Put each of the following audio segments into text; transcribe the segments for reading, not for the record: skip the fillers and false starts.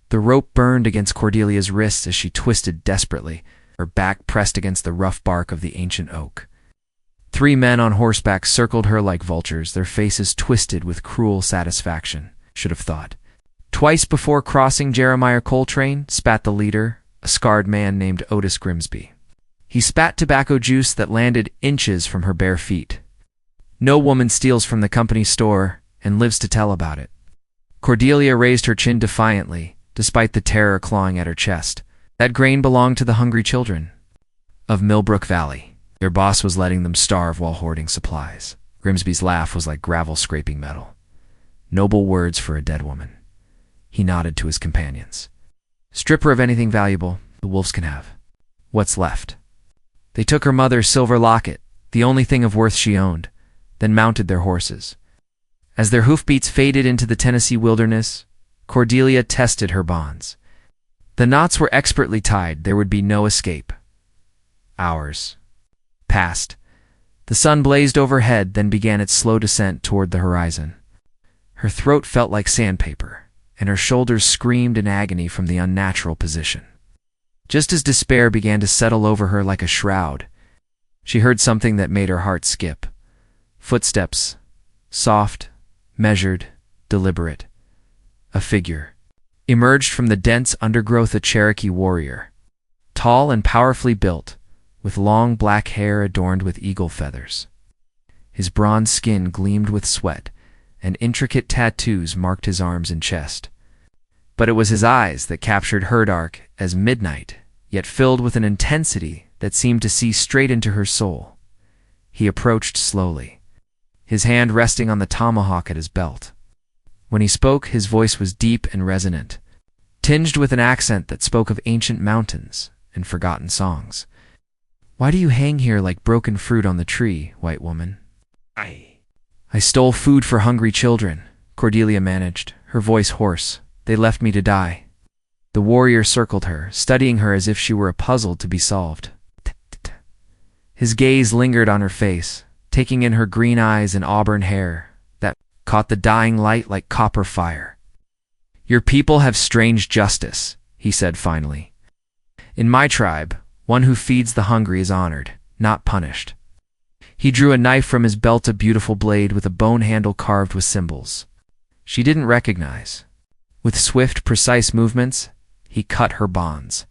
The rope burned against Cordelia's wrists as she twisted desperately, her back pressed against the rough bark of the ancient oak. 3 men on horseback circled her like vultures, their faces twisted with cruel satisfaction, should have thought. Twice before crossing Jeremiah Coltrane, spat the leader, a scarred man named Otis Grimsby. He spat tobacco juice that landed inches from her bare feet. No woman steals from the company store and lives to tell about it. Cordelia raised her chin defiantly, despite the terror clawing at her chest. That grain belonged to the hungry children of Millbrook Valley. Their boss was letting them starve while hoarding supplies. Grimsby's laugh was like gravel scraping metal. Noble words for a dead woman. He nodded to his companions. Strip her of anything valuable, the wolves can have. What's left? They took her mother's silver locket, the only thing of worth she owned, then mounted their horses. As their hoofbeats faded into the Tennessee wilderness, Cordelia tested her bonds. The knots were expertly tied, there would be no escape. Hours passed. The sun blazed overhead, then began its slow descent toward the horizon. Her throat felt like sandpaper, and her shoulders screamed in agony from the unnatural position. Just as despair began to settle over her like a shroud, she heard something that made her heart skip. Footsteps, soft, measured, deliberate. A figure emerged from the dense undergrowth, a Cherokee warrior, tall and powerfully built, with long black hair adorned with eagle feathers. His bronze skin gleamed with sweat, and intricate tattoos marked his arms and chest. But it was his eyes that captured her, dark as midnight, yet filled with an intensity that seemed to see straight into her soul. He approached slowly, his hand resting on the tomahawk at his belt. When he spoke, his voice was deep and resonant, tinged with an accent that spoke of ancient mountains and forgotten songs. Why do you hang here like broken fruit on the tree, white woman? I stole food for hungry children, Cordelia managed, her voice hoarse. They left me to die. The warrior circled her, studying her as if she were a puzzle to be solved. His gaze lingered on her face, taking in her green eyes and auburn hair that caught the dying light like copper fire. Your people have strange justice, he said finally. In my tribe, one who feeds the hungry is honored, not punished. He drew a knife from his belt, a beautiful blade with a bone handle carved with symbols she didn't recognize. With swift, precise movements, he cut her bonds.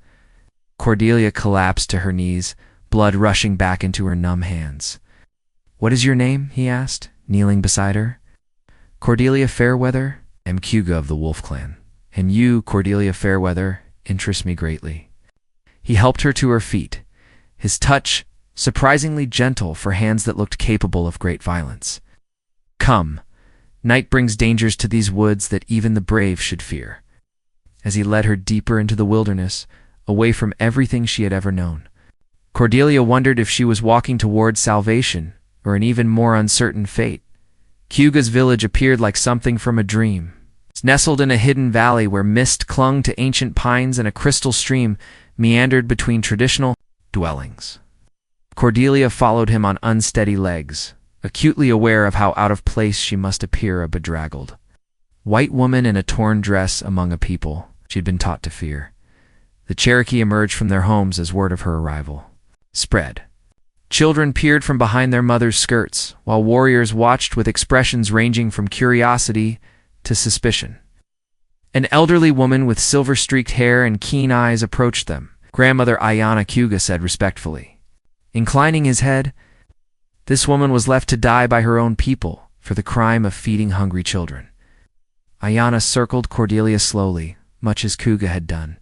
Cordelia collapsed to her knees, blood rushing back into her numb hands. What is your name? He asked, kneeling beside her. Cordelia Fairweather, am Cowgirl of the Wolf Clan. And you, Cordelia Fairweather, interest me greatly. He helped her to her feet, his touch surprisingly gentle for hands that looked capable of great violence. Come, night brings dangers to these woods that even the brave should fear. As he led her deeper into the wilderness, away from everything she had ever known, Cordelia wondered if she was walking toward salvation or an even more uncertain fate. Cowgirl's village appeared like something from a dream. Nestled in a hidden valley where mist clung to ancient pines and a crystal stream meandered between traditional dwellings. Cordelia followed him on unsteady legs, acutely aware of how out of place she must appear, a bedraggled white woman in a torn dress among a people she'd been taught to fear. The Cherokee emerged from their homes as word of her arrival spread. Children peered from behind their mothers' skirts, while warriors watched with expressions ranging from curiosity to suspicion. An elderly woman with silver-streaked hair and keen eyes approached them. Grandmother Ayanna Cowgirl said respectfully. Inclining his head, this woman was left to die by her own people for the crime of feeding hungry children. Ayanna circled Cordelia slowly, much as Cowgirl had done,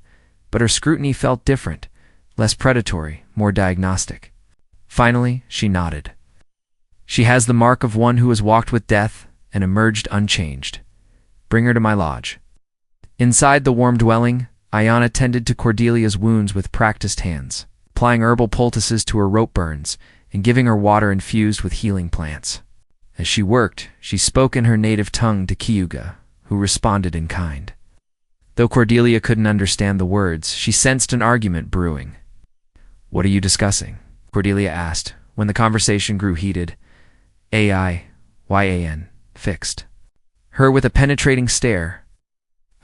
but her scrutiny felt different, less predatory, more diagnostic. Finally, she nodded. She has the mark of one who has walked with death and emerged unchanged. Bring her to my lodge. Inside the warm dwelling, Ayanna tended to Cordelia's wounds with practiced hands, applying herbal poultices to her rope burns and giving her water infused with healing plants. As she worked, she spoke in her native tongue to Cowgirl, who responded in kind. Though Cordelia couldn't understand the words, she sensed an argument brewing. What are you discussing? Cordelia asked, when the conversation grew heated. Ayan, fixed her with a penetrating stare.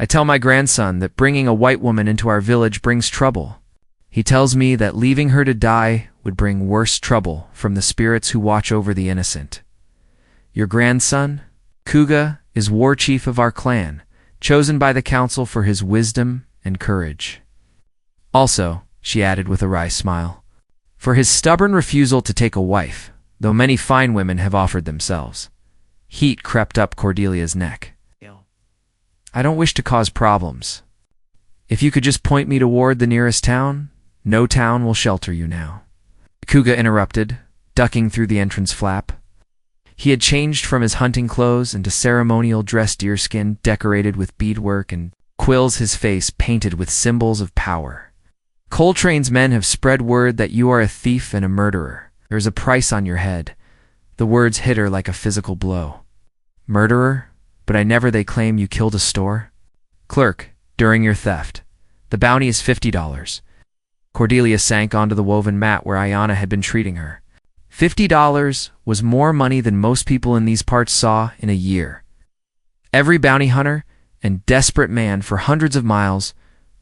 I tell my grandson that bringing a white woman into our village brings trouble. He tells me that leaving her to die would bring worse trouble from the spirits who watch over the innocent. Your grandson, Kuga, is war chief of our clan, chosen by the council for his wisdom and courage. Also, she added with a wry smile, for his stubborn refusal to take a wife, though many fine women have offered themselves. Heat crept up Cordelia's neck. I don't wish to cause problems. If you could just point me toward the nearest town, no town will shelter you now. Kuga interrupted, ducking through the entrance flap. He had changed from his hunting clothes into ceremonial dress deerskin decorated with beadwork and quills, his face painted with symbols of power. Coltrane's men have spread word that you are a thief and a murderer. There is a price on your head. The words hit her like a physical blow. Murderer? But I never. They claim you killed a store clerk during your theft. The bounty is $50. Cordelia sank onto the woven mat where Ayanna had been treating her. $50 was more money than most people in these parts saw in a year. Every bounty hunter and desperate man for hundreds of miles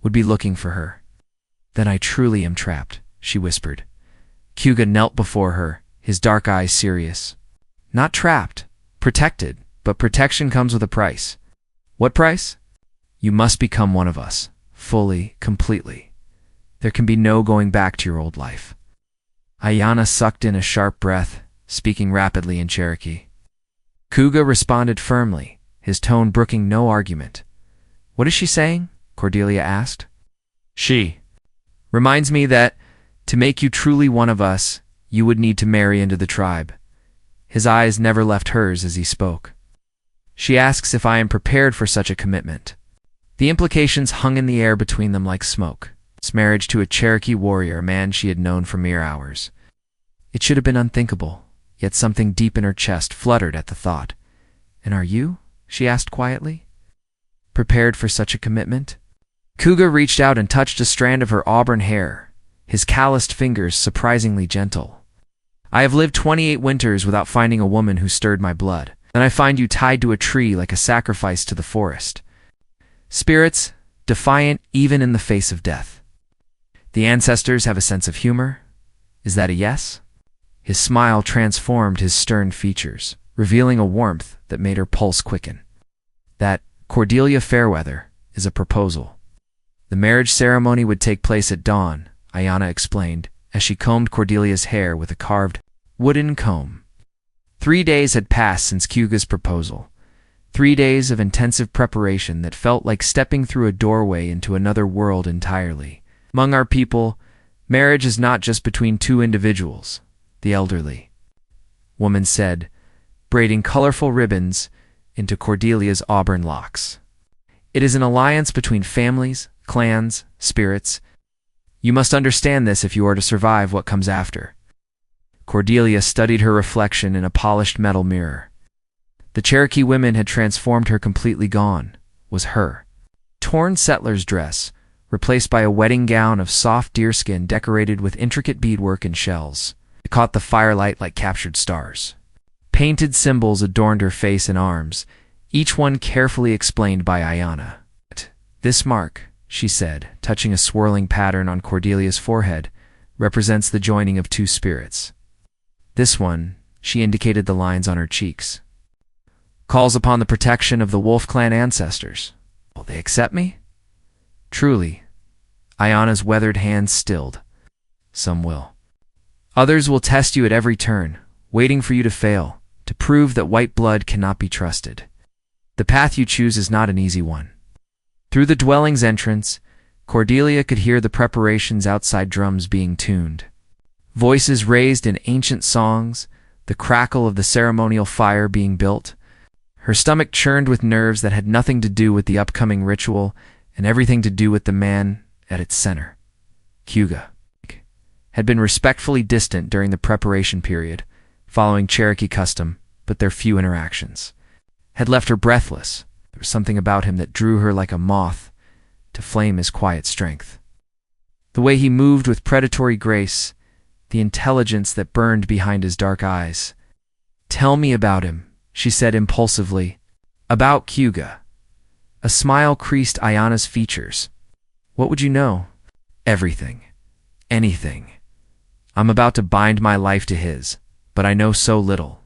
would be looking for her. Then I truly am trapped, she whispered. Kuga knelt before her, his dark eyes serious. Not trapped, protected. But protection comes with a price. What price? You must become one of us, fully, completely. There can be no going back to your old life. Ayanna sucked in a sharp breath, speaking rapidly in Cherokee. Kuga responded firmly, his tone brooking no argument. What is she saying? Cordelia asked. She reminds me that, to make you truly one of us, you would need to marry into the tribe. His eyes never left hers as he spoke. She asks if I am prepared for such a commitment. The implications hung in the air between them like smoke. Its marriage to a Cherokee warrior, a man she had known for mere hours. It should have been unthinkable, yet something deep in her chest fluttered at the thought. And are you? She asked quietly. Prepared for such a commitment? Kuga reached out and touched a strand of her auburn hair, his calloused fingers surprisingly gentle. I have lived 28 winters without finding a woman who stirred my blood. Then I find you tied to a tree like a sacrifice to the forest. Spirits, defiant even in the face of death. The ancestors have a sense of humor. Is that a yes? His smile transformed his stern features, revealing a warmth that made her pulse quicken. That, Cordelia Fairweather, is a proposal. The marriage ceremony would take place at dawn, Ayanna explained, as she combed Cordelia's hair with a carved wooden comb. 3 days had passed since Kuga's proposal. 3 days of intensive preparation that felt like stepping through a doorway into another world entirely. Among our people, marriage is not just between two individuals, the elderly woman said, braiding colorful ribbons into Cordelia's auburn locks. It is an alliance between families, clans, spirits. You must understand this if you are to survive what comes after. Cordelia studied her reflection in a polished metal mirror. The Cherokee women had transformed her completely. Gone was her torn settler's dress, replaced by a wedding gown of soft deerskin decorated with intricate beadwork and shells. It caught the firelight like captured stars. Painted symbols adorned her face and arms, each one carefully explained by Ayanna. This mark, she said, touching a swirling pattern on Cordelia's forehead, represents the joining of two spirits. This one, she indicated the lines on her cheeks, calls upon the protection of the Wolf Clan ancestors. Will they accept me? Truly, Ayanna's weathered hands stilled. Some will. Others will test you at every turn, waiting for you to fail, to prove that white blood cannot be trusted. The path you choose is not an easy one. Through the dwelling's entrance, Cordelia could hear the preparations outside, drums being tuned. Voices raised in ancient songs, the crackle of the ceremonial fire being built. Her stomach churned with nerves that had nothing to do with the upcoming ritual and everything to do with the man at its center. Kuga had been respectfully distant during the preparation period, following Cherokee custom, but their few interactions had left her breathless. There was something about him that drew her like a moth to flame his quiet strength. The way he moved with predatory grace, the intelligence that burned behind his dark eyes. Tell me about him, she said impulsively. About Kuga. A smile creased Ayana's features. What would you know? Everything. Anything. I'm about to bind my life to his, but I know so little. ...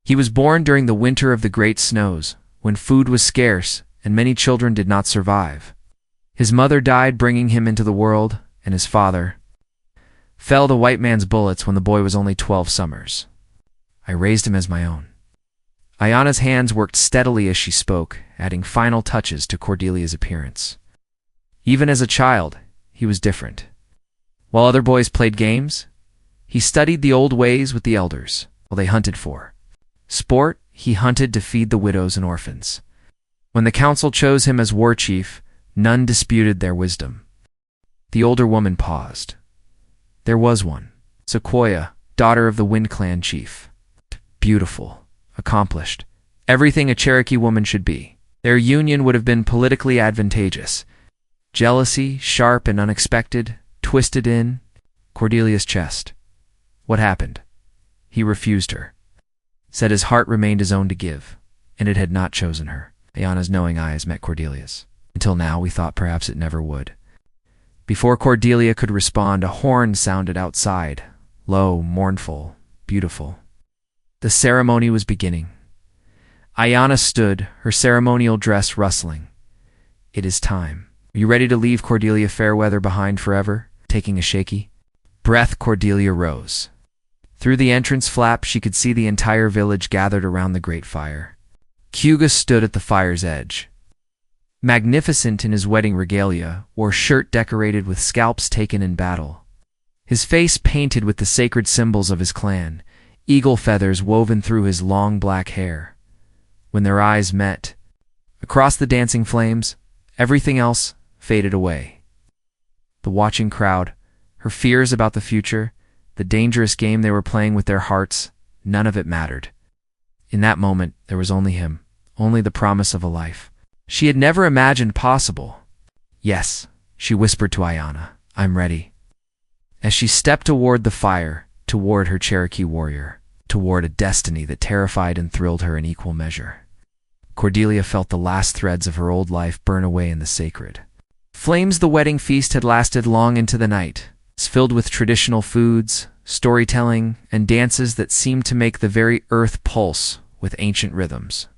He was born during the winter of the great snows, when food was scarce and many children did not survive. His mother died bringing him into the world, and his father fell to white man's bullets when the boy was only 12 summers. I raised him as my own. Ayana's hands worked steadily as she spoke, adding final touches to Cordelia's appearance. Even as a child, he was different. While other boys played games, he studied the old ways with the elders, while they hunted for sport. He hunted to feed the widows and orphans. When the council chose him as war chief, none disputed their wisdom. The older woman paused. There was one, Sequoia, daughter of the Wind Clan chief. Beautiful, accomplished, everything a Cherokee woman should be. Their union would have been politically advantageous. Jealousy, sharp and unexpected, twisted in Cordelia's chest. What happened? He refused her. Said his heart remained his own to give, and it had not chosen her. Ayana's knowing eyes met Cordelia's. Until now, we thought perhaps it never would. Before Cordelia could respond, a horn sounded outside, low, mournful, beautiful. The ceremony was beginning. Ayana stood, her ceremonial dress rustling. It is time. Are you ready to leave Cordelia Fairweather behind forever? Taking a shaky breath, Cordelia rose. Through the entrance flap, she could see the entire village gathered around the great fire. Cowgirl stood at the fire's edge. Magnificent in his wedding regalia, wore shirt decorated with scalps taken in battle. His face painted with the sacred symbols of his clan, eagle feathers woven through his long black hair. When their eyes met, across the dancing flames, everything else faded away. The watching crowd, her fears about the future, the dangerous game they were playing with their hearts, none of it mattered. In that moment, there was only him, only the promise of a life she had never imagined possible. Yes, she whispered to Ayana, I'm ready. As she stepped toward the fire, toward her Cherokee warrior, toward a destiny that terrified and thrilled her in equal measure. Cordelia felt the last threads of her old life burn away in the sacred flames. The wedding feast had lasted long into the night, filled with traditional foods, storytelling, and dances that seemed to make the very earth pulse with ancient rhythms.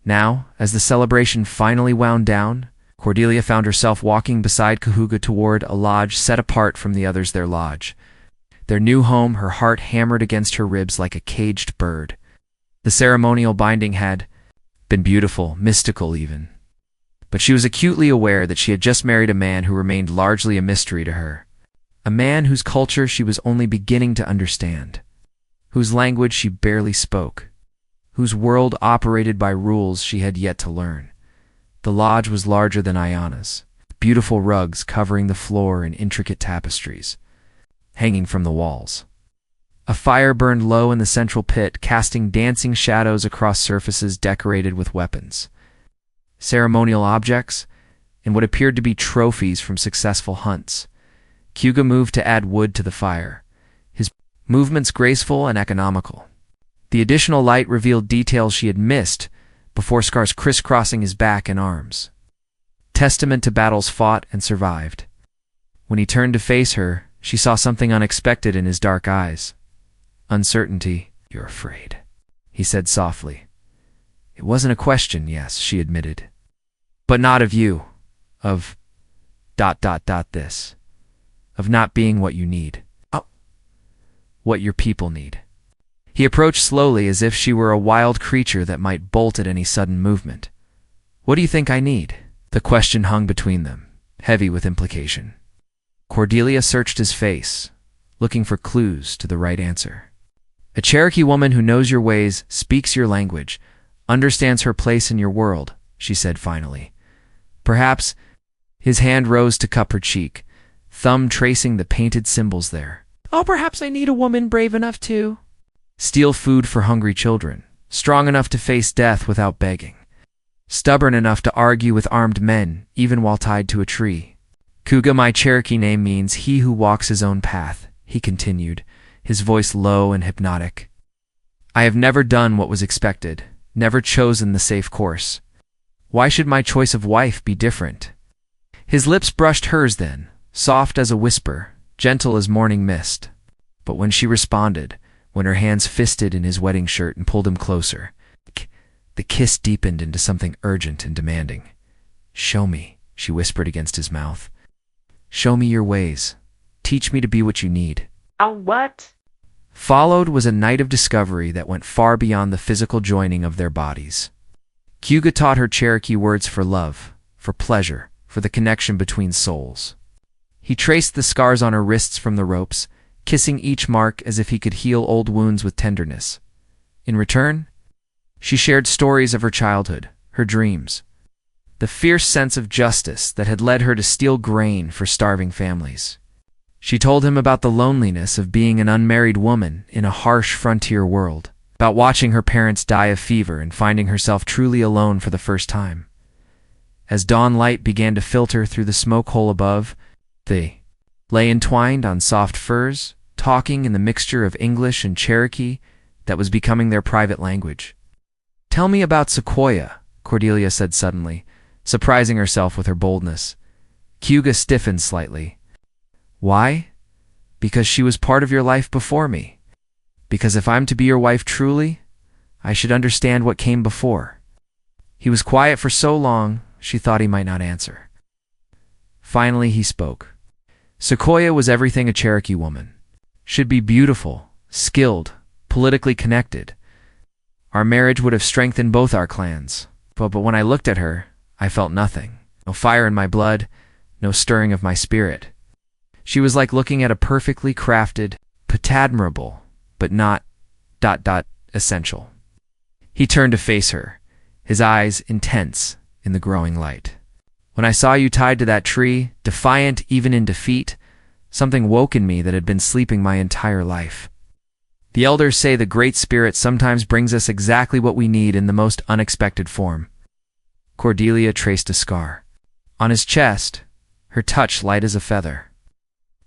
Now, as the celebration finally wound down, Cordelia found herself walking beside Cowgirl toward a lodge set apart from the others. Their lodge, their new home, her heart hammered against her ribs like a caged bird. The ceremonial binding had been beautiful, mystical even. But she was acutely aware that she had just married a man who remained largely a mystery to her. A man whose culture she was only beginning to understand, whose language she barely spoke, whose world operated by rules she had yet to learn. The lodge was larger than Ayana's, beautiful rugs covering the floor and intricate tapestries hanging from the walls. A fire burned low in the central pit, casting dancing shadows across surfaces decorated with weapons, ceremonial objects, and what appeared to be trophies from successful hunts. Cowgirl moved to add wood to the fire, his movements graceful and economical. The additional light revealed details she had missed before, scars crisscrossing his back and arms, testament to battles fought and survived. When he turned to face her, she saw something unexpected in his dark eyes. Uncertainty. You're afraid, he said softly. It wasn't a question, yes, she admitted. But not of you. Of ... this. Of not being what you need. Oh. What your people need. He approached slowly as if she were a wild creature that might bolt at any sudden movement. What do you think I need? The question hung between them, heavy with implication. Cordelia searched his face, looking for clues to the right answer. A Cherokee woman who knows your ways, speaks your language, understands her place in your world, she said finally. Perhaps. His hand rose to cup her cheek, thumb tracing the painted symbols there. Oh, perhaps I need a woman brave enough to steal food for hungry children, strong enough to face death without begging, stubborn enough to argue with armed men, even while tied to a tree. Cowgirl, my Cherokee name means he who walks his own path, he continued, his voice low and hypnotic. I have never done what was expected, never chosen the safe course. Why should my choice of wife be different? His lips brushed hers then, soft as a whisper, gentle as morning mist. But when she responded, when her hands fisted in his wedding shirt and pulled him closer, the kiss deepened into something urgent and demanding. "Show me," she whispered against his mouth. "Show me your ways. Teach me to be what you need." What? Followed was a night of discovery that went far beyond the physical joining of their bodies. Hugo taught her Cherokee words for love, for pleasure, for the connection between souls. He traced the scars on her wrists from the ropes, kissing each mark as if he could heal old wounds with tenderness. In return, she shared stories of her childhood, her dreams, the fierce sense of justice that had led her to steal grain for starving families. She told him about the loneliness of being an unmarried woman in a harsh frontier world, about watching her parents die of fever and finding herself truly alone for the first time. As dawn light began to filter through the smoke hole above, they lay entwined on soft furs, talking in the mixture of English and Cherokee that was becoming their private language. "Tell me about Sequoia," Cordelia said suddenly, surprising herself with her boldness. Hugo stiffened slightly. "Why? Because she was part of your life before me. Because if I'm to be your wife truly, I should understand what came before." He was quiet for so long, she thought he might not answer. Finally he spoke. "Sequoia was everything a Cherokee woman should be: beautiful, skilled, politically connected. Our marriage would have strengthened both our clans. But when I looked at her, I felt nothing. No fire in my blood, no stirring of my spirit. She was like looking at a perfectly crafted, admirable, but not ... essential." He turned to face her, his eyes intense in the growing light. "When I saw you tied to that tree, defiant even in defeat, something woke in me that had been sleeping my entire life. The elders say the Great Spirit sometimes brings us exactly what we need in the most unexpected form." Cordelia traced a scar on his chest, her touch light as a feather.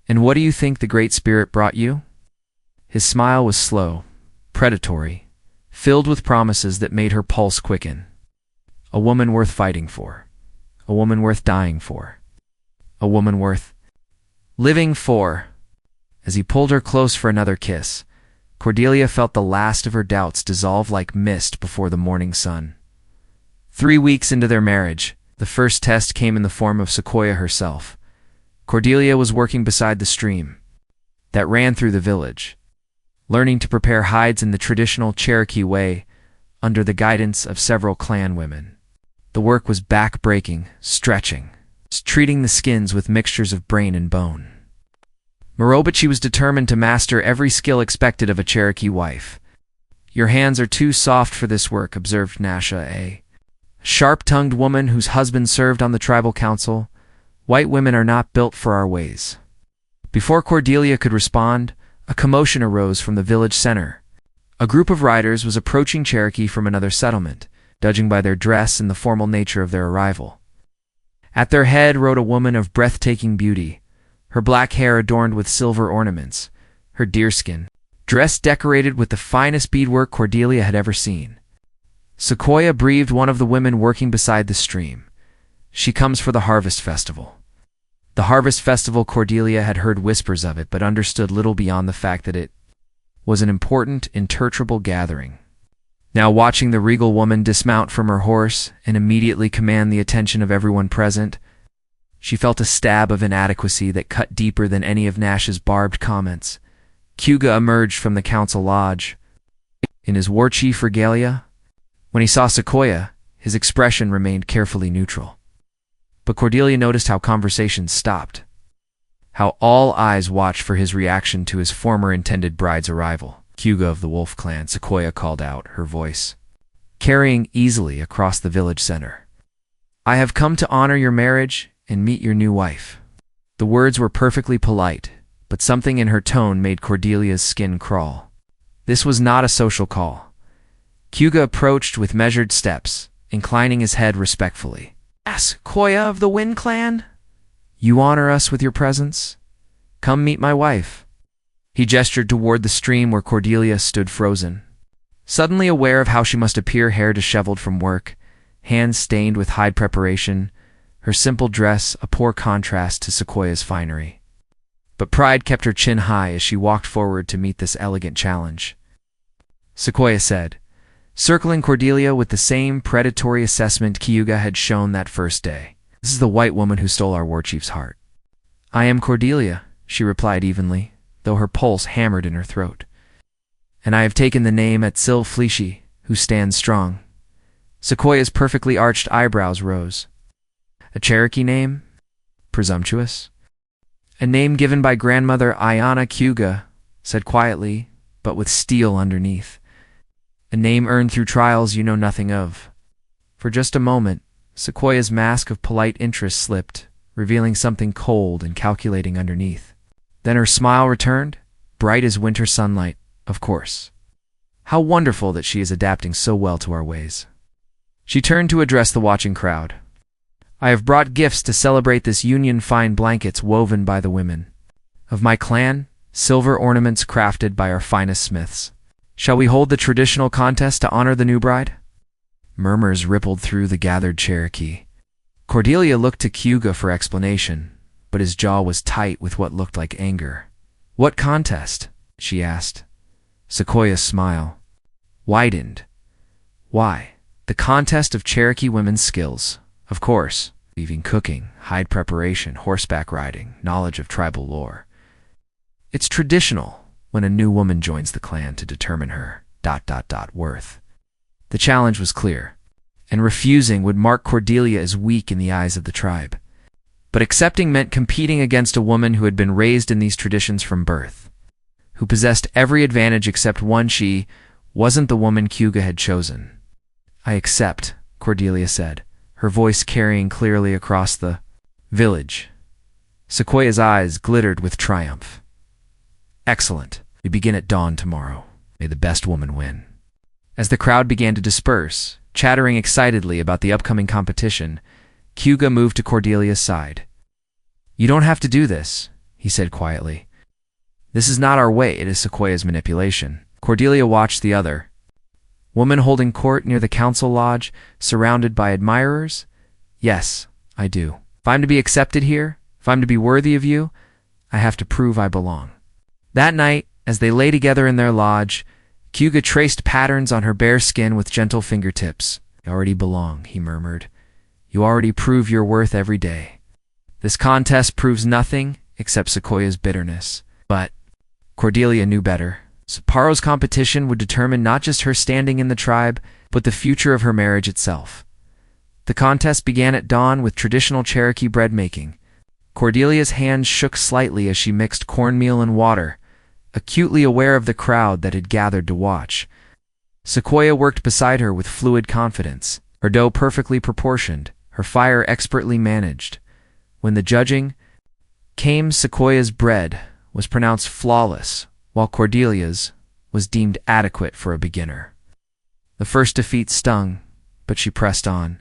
"And what do you think the Great Spirit brought you?" His smile was slow, predatory, filled with promises that made her pulse quicken. "A woman worth fighting for. A woman worth dying for. A woman worth living for." As he pulled her close for another kiss, Cordelia felt the last of her doubts dissolve like mist before the morning sun. 3 weeks into their marriage, the first test came in the form of Sequoia herself. Cordelia was working beside the stream that ran through the village, learning to prepare hides in the traditional Cherokee way under the guidance of several clan women. The work was back-breaking, stretching, treating the skins with mixtures of brain and bone. Moreover, she was determined to master every skill expected of a Cherokee wife. "Your hands are too soft for this work," observed Nasha, a sharp-tongued woman whose husband served on the tribal council. "White women are not built for our ways." Before Cordelia could respond, a commotion arose from the village center. A group of riders was approaching Cherokee from another settlement, judging by their dress and the formal nature of their arrival. At their head rode a woman of breathtaking beauty, her black hair adorned with silver ornaments, her deerskin dress decorated with the finest beadwork Cordelia had ever seen. Sequoia breathed one of the women working beside the stream. "She comes for the harvest festival." The harvest festival, Cordelia had heard whispers of it, but understood little beyond the fact that it was an important, intertribal gathering. Now watching the regal woman dismount from her horse and immediately command the attention of everyone present, she felt a stab of inadequacy that cut deeper than any of Nash's barbed comments. Hugo emerged from the council lodge in his war chief regalia. When he saw Sequoia, his expression remained carefully neutral. But Cordelia noticed how conversations stopped, how all eyes watched for his reaction to his former intended bride's arrival. "Hugo of the Wolf Clan," Sequoia called out, her voice carrying easily across the village center. "I have come to honor your marriage and meet your new wife." The words were perfectly polite, but something in her tone made Cordelia's skin crawl. This was not a social call. Hugo approached with measured steps, inclining his head respectfully. "Sequoia of the Wind Clan, you honor us with your presence. Come meet my wife." He gestured toward the stream where Cordelia stood frozen. Suddenly aware of how she must appear hair disheveled from work, hands stained with hide preparation, her simple dress a poor contrast to Sequoia's finery. But pride kept her chin high as she walked forward to meet this elegant challenge. Sequoia said, circling Cordelia with the same predatory assessment Cayuga had shown that first day. "This is the white woman who stole our war chief's heart." "I am Cordelia," she replied evenly, though her pulse hammered in her throat. "And I have taken the name Etsil Fleeshy, who stands strong." Sequoia's perfectly arched eyebrows rose. "A Cherokee name? Presumptuous?" "A name given by grandmother Ayana Cayuga," said quietly, but with steel underneath. "A name earned through trials you know nothing of." For just a moment, Sequoia's mask of polite interest slipped, revealing something cold and calculating underneath. Then her smile returned, bright as winter sunlight, of course. How wonderful that she is adapting so well to our ways. She turned to address the watching crowd. "I have brought gifts to celebrate this union, fine blankets woven by the women of my clan, silver ornaments crafted by our finest smiths. Shall we hold the traditional contest to honor the new bride?" Murmurs rippled through the gathered Cherokee. Cordelia looked to Cayuga for explanation, but his jaw was tight with what looked like anger. "What contest?" she asked. Sequoia's smile widened. "Why, the contest of Cherokee women's skills, of course, weaving, cooking, hide preparation, horseback riding, knowledge of tribal lore. It's traditional when a new woman joins the clan to determine her ... worth." The challenge was clear, and refusing would mark Cordelia as weak in the eyes of the tribe. But accepting meant competing against a woman who had been raised in these traditions from birth, who possessed every advantage except one. She wasn't the woman Cayuga had chosen. "I accept," Cordelia said, her voice carrying clearly across the village. Sequoia's eyes glittered with triumph. "Excellent. We begin at dawn tomorrow. May the best woman win." As the crowd began to disperse, chattering excitedly about the upcoming competition, Cayuga moved to Cordelia's side. "You don't have to do this," he said quietly. "This is not our way, it is Sequoia's manipulation." Cordelia watched the other woman holding court near the council lodge, surrounded by admirers. "Yes, I do. If I'm to be accepted here, if I'm to be worthy of you, I have to prove I belong." That night, as they lay together in their lodge, Cayuga traced patterns on her bare skin with gentle fingertips. "You already belong," he murmured. "You already prove your worth every day. This contest proves nothing except Sequoia's bitterness." But Cordelia knew better. Sapporo's competition would determine not just her standing in the tribe, but the future of her marriage itself. The contest began at dawn with traditional Cherokee bread making. Cordelia's hands shook slightly as she mixed cornmeal and water, acutely aware of the crowd that had gathered to watch. Sequoia worked beside her with fluid confidence, her dough perfectly proportioned, her fire expertly managed. When the judging came, Sequoia's bread was pronounced flawless, while Cordelia's was deemed adequate for a beginner. The first defeat stung, but she pressed on.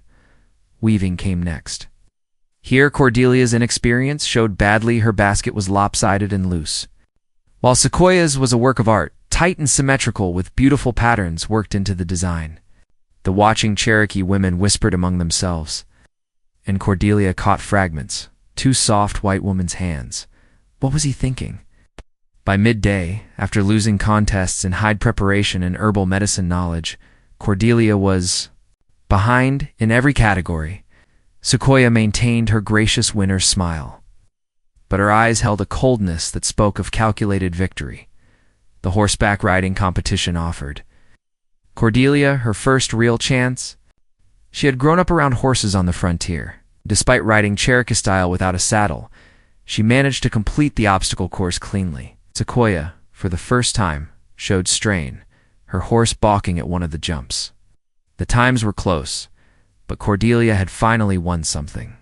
Weaving came next. Here Cordelia's inexperience showed badly. Her basket was lopsided and loose, while Sequoia's was a work of art, tight and symmetrical with beautiful patterns worked into the design. The watching Cherokee women whispered among themselves, and Cordelia caught fragments, two soft white woman's hands. What was he thinking? By midday, after losing contests in hide preparation and herbal medicine knowledge, Cordelia was behind in every category. Sequoia maintained her gracious winner's smile, but her eyes held a coldness that spoke of calculated victory. The horseback riding competition offered Cordelia her first real chance. She had grown up around horses on the frontier. Despite riding Cherokee style without a saddle, she managed to complete the obstacle course cleanly. Sequoia, for the first time, showed strain, her horse balking at one of the jumps. The times were close, but Cordelia had finally won something.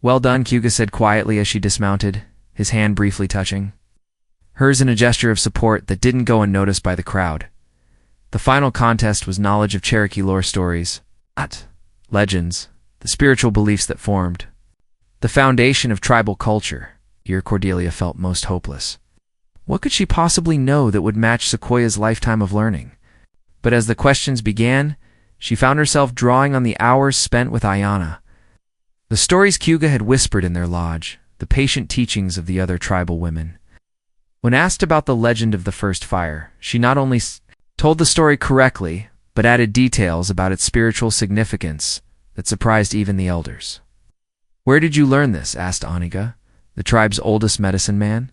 "Well done," Cayuga said quietly as she dismounted, his hand briefly touching hers in a gesture of support that didn't go unnoticed by the crowd. The final contest was knowledge of Cherokee lore stories, legends, the spiritual beliefs that formed the foundation of tribal culture. Here Cordelia felt most hopeless. What could she possibly know that would match Sequoia's lifetime of learning? But as the questions began, she found herself drawing on the hours spent with Ayanna. The stories Cowga had whispered in their lodge, the patient teachings of the other tribal women. When asked about the legend of the first fire, she not only told the story correctly, but added details about its spiritual significance that surprised even the elders. "Where did you learn this?" asked Oniga, the tribe's oldest medicine man.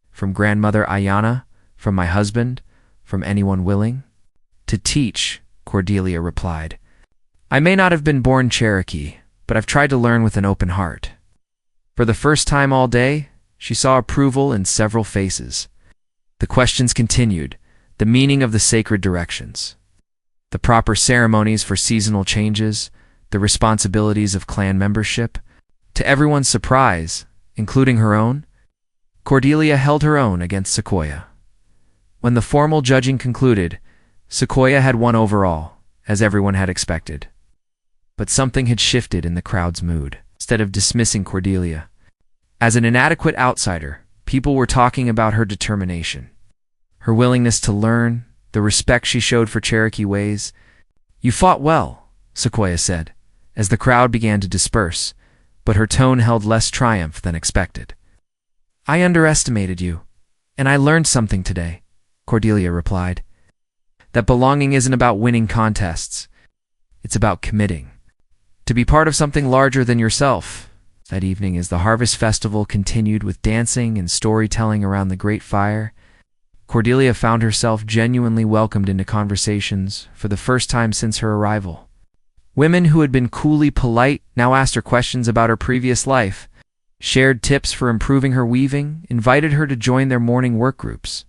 "From grandmother Ayanna? From my husband? From anyone willing?" "To teach," Cordelia replied. "I may not have been born Cherokee, but I've tried to learn with an open heart." For the first time all day, she saw approval in several faces. The questions continued, the meaning of the sacred directions, the proper ceremonies for seasonal changes, the responsibilities of clan membership. To everyone's surprise, including her own, Cordelia held her own against Sequoia. When the formal judging concluded, Sequoia had won overall, as everyone had expected. But something had shifted in the crowd's mood. Instead of dismissing Cordelia as an inadequate outsider, people were talking about her determination, her willingness to learn, the respect she showed for Cherokee ways. "You fought well," Sequoia said, as the crowd began to disperse, but her tone held less triumph than expected. "I underestimated you, and I learned something today," Cordelia replied. "That belonging isn't about winning contests. It's about committing to be part of something larger than yourself." That evening, as the harvest festival continued with dancing and storytelling around the great fire, Cordelia found herself genuinely welcomed into conversations for the first time since her arrival. Women who had been coolly polite now asked her questions about her previous life, shared tips for improving her weaving, invited her to join their morning work groups.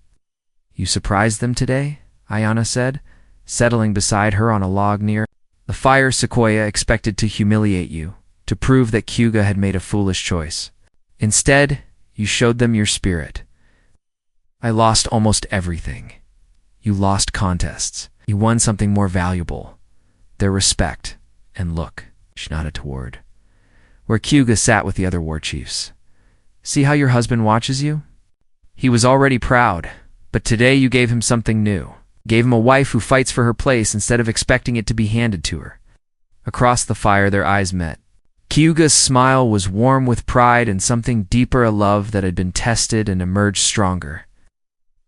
"You surprised them today," Ayanna said, settling beside her on a log near the fire. "Sequoia expected to humiliate you, to prove that Cowga had made a foolish choice. Instead, you showed them your spirit. I lost almost everything. You lost contests. You won something more valuable, their respect. And look," she nodded toward where Cowga sat with the other war chiefs. "See how your husband watches you? He was already proud, but today you gave him something new. Gave him a wife who fights for her place instead of expecting it to be handed to her." Across the fire, their eyes met. Cowga's smile was warm with pride and something deeper, a love that had been tested and emerged stronger.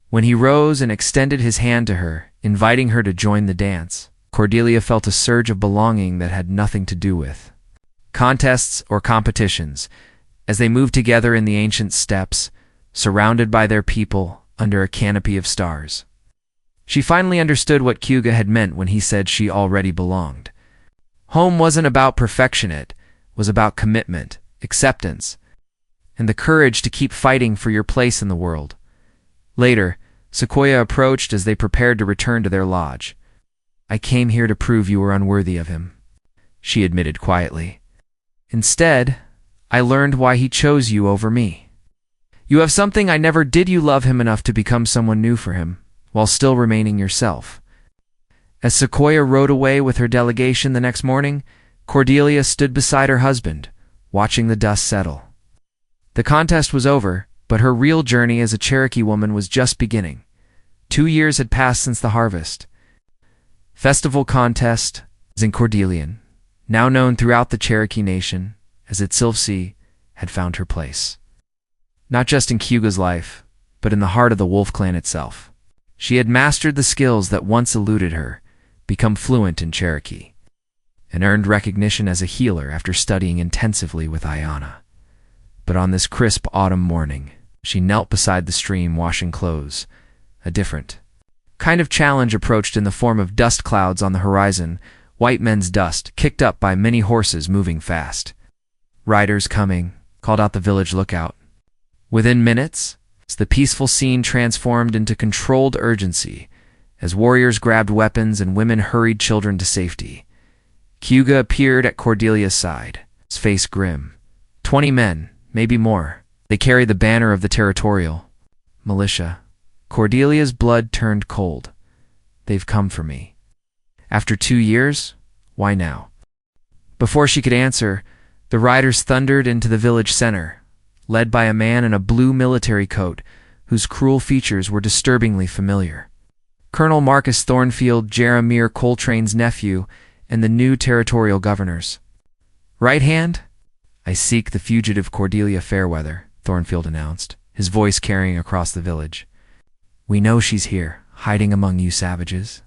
When he rose and extended his hand to her, inviting her to join the dance, Cordelia felt a surge of belonging that had nothing to do with contests or competitions. As they moved together in the ancient steppes, surrounded by their people under a canopy of stars, she finally understood what Cowga had meant when he said she already belonged. Home wasn't about perfection, it was about commitment, acceptance, and the courage to keep fighting for your place in the world. Later, Sequoia approached as they prepared to return to their lodge. "I came here to prove you were unworthy of him," she admitted quietly. "Instead, I learned why he chose you over me. You have something I never did. You love him enough to become someone new for him, while still remaining yourself." As Sequoia rode away with her delegation the next morning, Cordelia stood beside her husband, watching the dust settle. The contest was over, but her real journey as a Cherokee woman was just beginning. 2 years had passed since the harvest. Festival contest, Zincordelian, now known throughout the Cherokee Nation as Itsilfsi, had found her place. Not just in Cowga's life, but in the heart of the Wolf clan itself. She had mastered the skills that once eluded her, become fluent in Cherokee, and earned recognition as a healer after studying intensively with Ayanna. But on this crisp autumn morning, she knelt beside the stream washing clothes. A different kind of challenge approached in the form of dust clouds on the horizon, white men's dust, kicked up by many horses moving fast. "Riders coming," called out the village lookout. Within minutes, the peaceful scene transformed into controlled urgency as warriors grabbed weapons and women hurried children to safety. Cowga appeared at Cordelia's side, his face grim. 20 men, maybe more. They carried the banner of the territorial militia. Cordelia's blood turned cold. "They've come for me. After 2 years? Why now?" Before she could answer, the riders thundered into the village center, led by a man in a blue military coat whose cruel features were disturbingly familiar. Colonel Marcus Thornfield, Jeremiah Coltrane's nephew, and the new territorial governors. Right hand? I seek the fugitive Cordelia Fairweather, Thornfield announced, his voice carrying across the village. We know she's here, hiding among you savages.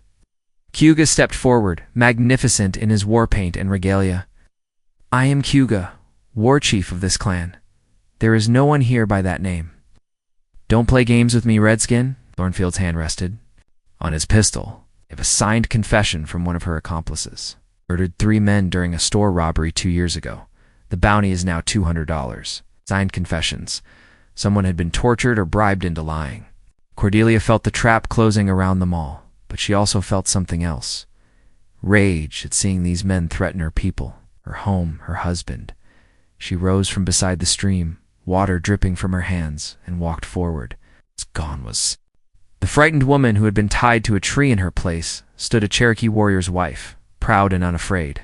Cugga stepped forward, magnificent in his war paint and regalia. I am Cugga, war chief of this clan. There is no one here by that name. Don't play games with me, Redskin, Thornfield's hand rested. On his pistol, a signed confession from one of her accomplices. Murdered 3 men during a store robbery 2 years ago. The bounty is now $200. Signed confessions. Someone had been tortured or bribed into lying. Cordelia felt the trap closing around them all, but she also felt something else. Rage at seeing these men threaten her people, her home, her husband. She rose from beside the stream, water dripping from her hands, and walked forward. Gone was. The frightened woman who had been tied to a tree in her place stood a Cherokee warrior's wife, proud and unafraid.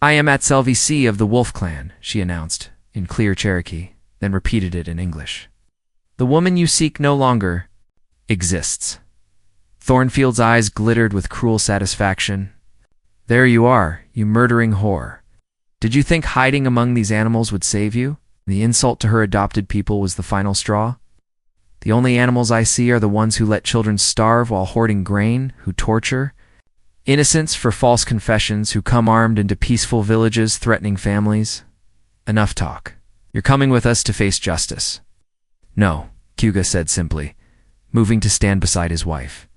I am Atselvi C. of the Wolf Clan, she announced, in clear Cherokee, then repeated it in English. The woman you seek no longer exists. Thornfield's eyes glittered with cruel satisfaction. There you are, you murdering whore. Did you think hiding among these animals would save you? The insult to her adopted people was the final straw. The only animals I see are the ones who let children starve while hoarding grain, who torture. Innocents for false confessions who come armed into peaceful villages threatening families. Enough talk. You're coming with us to face justice. No, Cugga said simply, moving to stand beside his wife.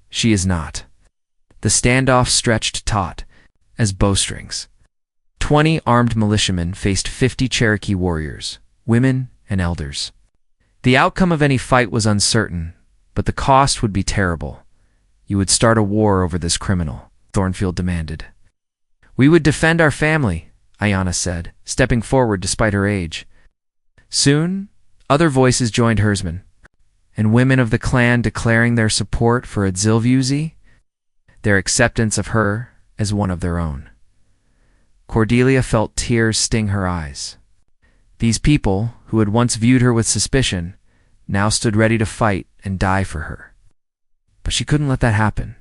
She is not. The standoff stretched taut as bowstrings. 20 armed militiamen faced 50 Cherokee warriors, women and elders. The outcome of any fight was uncertain, but the cost would be terrible. You would start a war over this criminal, Thornfield demanded. We would defend our family, Ayanna said, stepping forward despite her age. Soon, other voices joined herdsmen, and women of the clan declaring their support for Atsilvuzi, their acceptance of her as one of their own. Cordelia felt tears sting her eyes. These people, who had once viewed her with suspicion, now stood ready to fight and die for her. But she couldn't let that happen.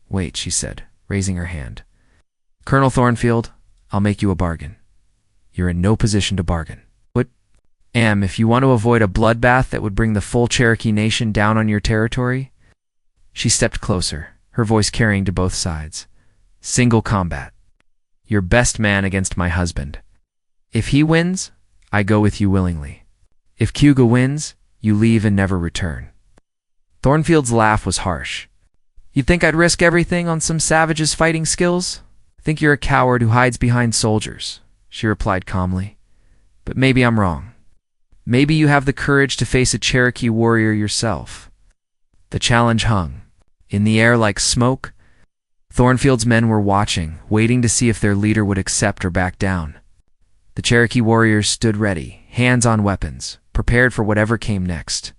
Wait, she said, raising her hand. Colonel Thornfield, I'll make you a bargain. You're in no position to bargain. If you want to avoid a bloodbath that would bring the full Cherokee nation down on your territory. She stepped closer, her voice carrying to both sides. Single combat. Your best man against my husband. If he wins, I go with you willingly. If Cugga wins, you leave and never return. Thornfield's laugh was harsh. You think I'd risk everything on some savage's fighting skills? I think you're a coward who hides behind soldiers, she replied calmly. But maybe I'm wrong. Maybe you have the courage to face a Cherokee warrior yourself. The challenge hung. In the air like smoke, Thornfield's men were watching, waiting to see if their leader would accept or back down. The Cherokee warriors stood ready, hands on weapons, prepared for whatever came next.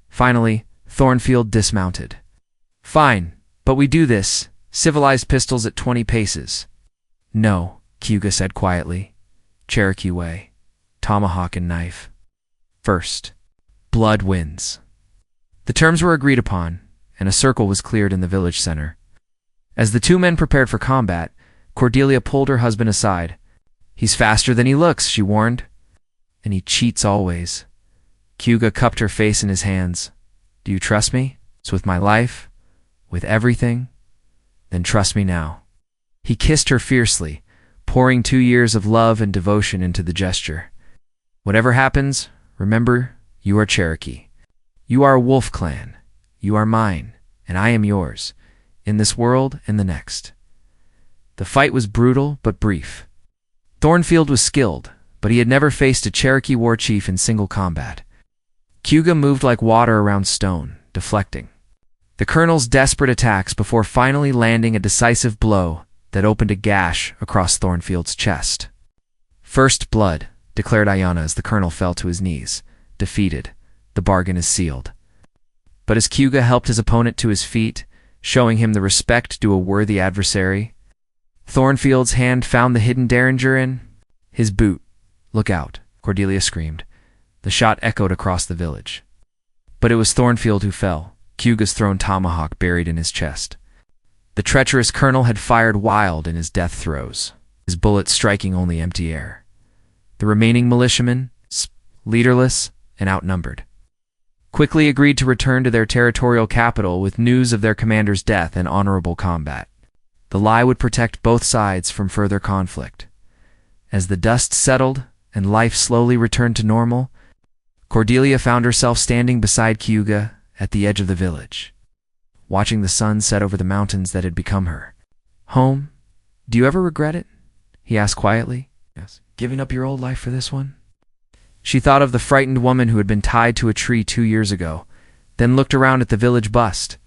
Finally, Thornfield dismounted. Fine, but we do this. Civilized pistols at 20 paces. No, Cugga said quietly. Cherokee way. Tomahawk and knife. First, blood wins. The terms were agreed upon, and a circle was cleared in the village center. As the 2 men prepared for combat, Cordelia pulled her husband aside. He's faster than he looks, she warned. And he cheats always. Cugga cupped her face in his hands. Do you trust me? It's with my life? With everything? Then trust me now. He kissed her fiercely, pouring 2 years of love and devotion into the gesture. Whatever happens, remember, you are Cherokee. You are a Wolf Clan. You are mine, and I am yours, in this world and the next. The fight was brutal but brief. Thornfield was skilled, but he had never faced a Cherokee war chief in single combat. Cugga moved like water around stone, deflecting the colonel's desperate attacks before finally landing a decisive blow that opened a gash across Thornfield's chest. First blood, declared Ayanna as the colonel fell to his knees. Defeated. The bargain is sealed. But as Cugga helped his opponent to his feet, showing him the respect due a worthy adversary, Thornfield's hand found the hidden derringer in his boot. Look out, Cordelia screamed. The shot echoed across the village. But it was Thornfield who fell, Cugga's thrown tomahawk buried in his chest. The treacherous colonel had fired wild in his death throes, his bullets striking only empty air. The remaining militiamen, leaderless and outnumbered, quickly agreed to return to their territorial capital with news of their commander's death and honorable combat. The lie would protect both sides from further conflict. As the dust settled and life slowly returned to normal, Cordelia found herself standing beside Cayuga at the edge of the village, watching the sun set over the mountains that had become her home. "Do you ever regret it?" he asked quietly. "Yes. Giving up your old life for this one?" She thought of the frightened woman who had been tied to a tree 2 years ago, then looked around at the village bust,